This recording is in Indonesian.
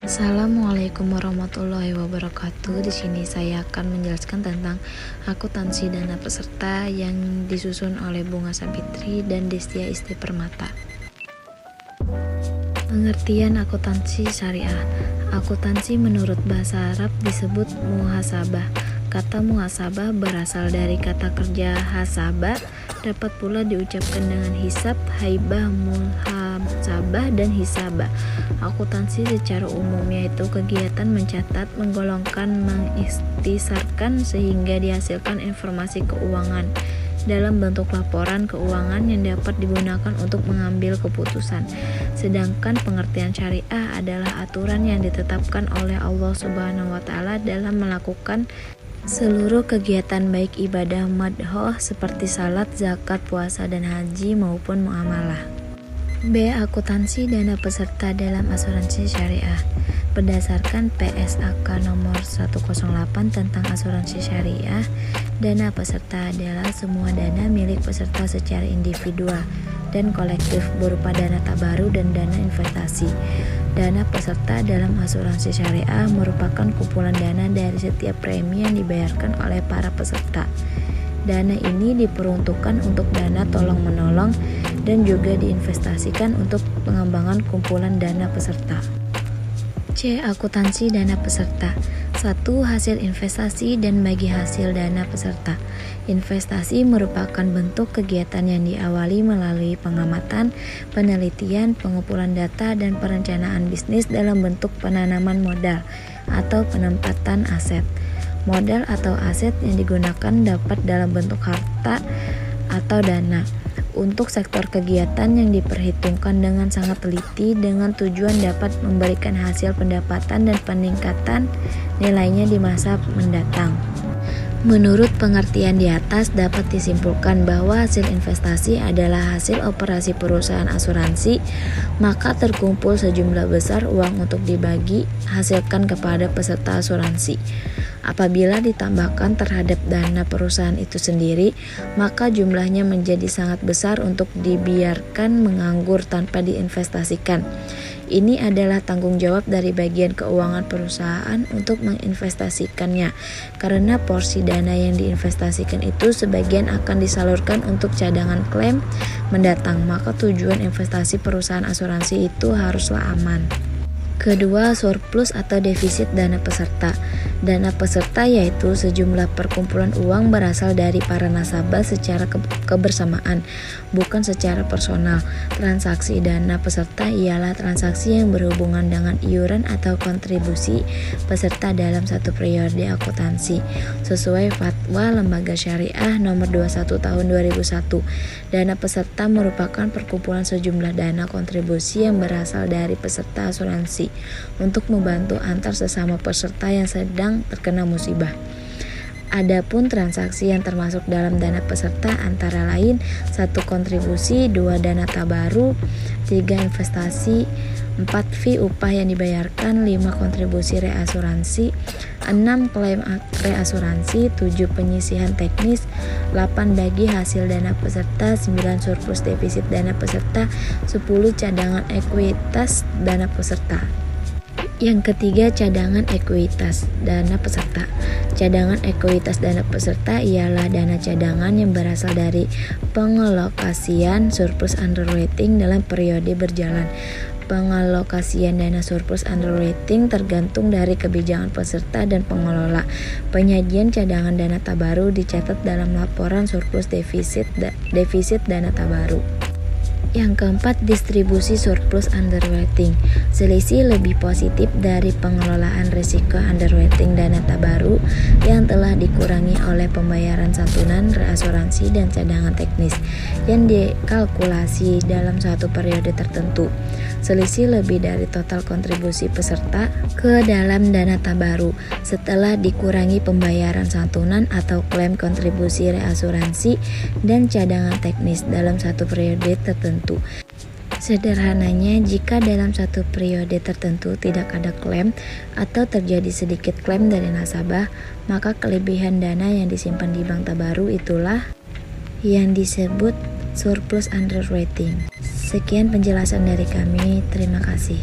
Assalamualaikum warahmatullahi wabarakatuh. Di sini saya akan menjelaskan tentang akuntansi dana peserta yang disusun oleh Bunga Sabitri dan Destia Isti Permata. Pengertian akuntansi syariah. Akuntansi menurut bahasa Arab disebut muhasabah. Kata muhasabah berasal dari kata kerja hasabah, dapat pula diucapkan dengan hisab, haibah, muhasabah, dan hisabah. Akuntansi secara umum yaitu kegiatan mencatat, menggolongkan, mengistisarkan sehingga dihasilkan informasi keuangan dalam bentuk laporan keuangan yang dapat digunakan untuk mengambil keputusan. Sedangkan pengertian syariah adalah aturan yang ditetapkan oleh Allah Subhanahu wa taala dalam melakukan seluruh kegiatan baik ibadah madhoh seperti salat, zakat, puasa, dan haji maupun muamalah. B. Akuntansi dana peserta dalam asuransi syariah. Berdasarkan PSAK nomor 108 tentang asuransi syariah, dana peserta adalah semua dana milik peserta secara individual dan kolektif berupa dana tabaru dan dana investasi. Dana peserta dalam asuransi syariah merupakan kumpulan dana dari setiap premi yang dibayarkan oleh para peserta. Dana ini diperuntukkan untuk dana tolong-menolong dan juga diinvestasikan untuk pengembangan kumpulan dana peserta. C. Akuntansi dana peserta. 1. Hasil investasi dan bagi hasil dana peserta. Investasi merupakan bentuk kegiatan yang diawali melalui pengamatan, penelitian, pengumpulan data, dan perencanaan bisnis dalam bentuk penanaman modal atau penempatan aset. Modal atau aset yang digunakan dapat dalam bentuk harta atau dana. Untuk sektor kegiatan yang diperhitungkan dengan sangat teliti dengan tujuan dapat memberikan hasil pendapatan dan peningkatan nilainya di masa mendatang. Menurut pengertian di atas dapat disimpulkan bahwa hasil investasi adalah hasil operasi perusahaan asuransi, maka terkumpul sejumlah besar uang untuk dibagi hasilkan kepada peserta asuransi. Apabila ditambahkan terhadap dana perusahaan itu sendiri, maka jumlahnya menjadi sangat besar untuk dibiarkan menganggur tanpa diinvestasikan. Ini adalah tanggung jawab dari bagian keuangan perusahaan untuk menginvestasikannya, karena porsi dana yang diinvestasikan itu sebagian akan disalurkan untuk cadangan klaim mendatang, maka tujuan investasi perusahaan asuransi itu haruslah aman. Kedua, surplus atau defisit dana peserta. Dana peserta yaitu sejumlah perkumpulan uang berasal dari para nasabah secara kebersamaan, bukan secara personal. Transaksi dana peserta ialah transaksi yang berhubungan dengan iuran atau kontribusi peserta dalam satu periode akuntansi. Sesuai Fatwa Lembaga Syariah nomor 21 tahun 2001, dana peserta merupakan perkumpulan sejumlah dana kontribusi yang berasal dari peserta asuransi untuk membantu antar sesama peserta yang sedang terkena musibah. Adapun transaksi yang termasuk dalam dana peserta antara lain 1. Kontribusi, 2. Dana tabaru, 3. Investasi, 4. Fee upah yang dibayarkan, 5. Kontribusi reasuransi, 6. Klaim reasuransi, 7. Penyisihan teknis, 8. Bagi hasil dana peserta, 9. Surplus defisit dana peserta, 10. Cadangan ekuitas dana peserta. Yang ketiga, cadangan ekuitas dana peserta. Cadangan ekuitas dana peserta ialah dana cadangan yang berasal dari pengalokasian surplus underwriting dalam periode berjalan. Pengalokasian dana surplus underwriting tergantung dari kebijakan peserta dan pengelola. Penyajian cadangan dana tabaru dicatat dalam laporan surplus defisit dana tabaru. Yang keempat, distribusi surplus underwriting. Selisih lebih positif dari pengelolaan risiko underwriting dana tabaru yang telah dikurangi oleh pembayaran santunan, reasuransi, dan cadangan teknis yang dikalkulasi dalam suatu periode tertentu. Selisih lebih dari total kontribusi peserta ke dalam dana tabaru setelah dikurangi pembayaran santunan atau klaim kontribusi reasuransi dan cadangan teknis dalam satu periode tertentu. Sederhananya, jika dalam satu periode tertentu tidak ada klaim atau terjadi sedikit klaim dari nasabah, maka kelebihan dana yang disimpan di bank tabaru itulah yang disebut surplus underwriting. Sekian penjelasan dari kami, terima kasih.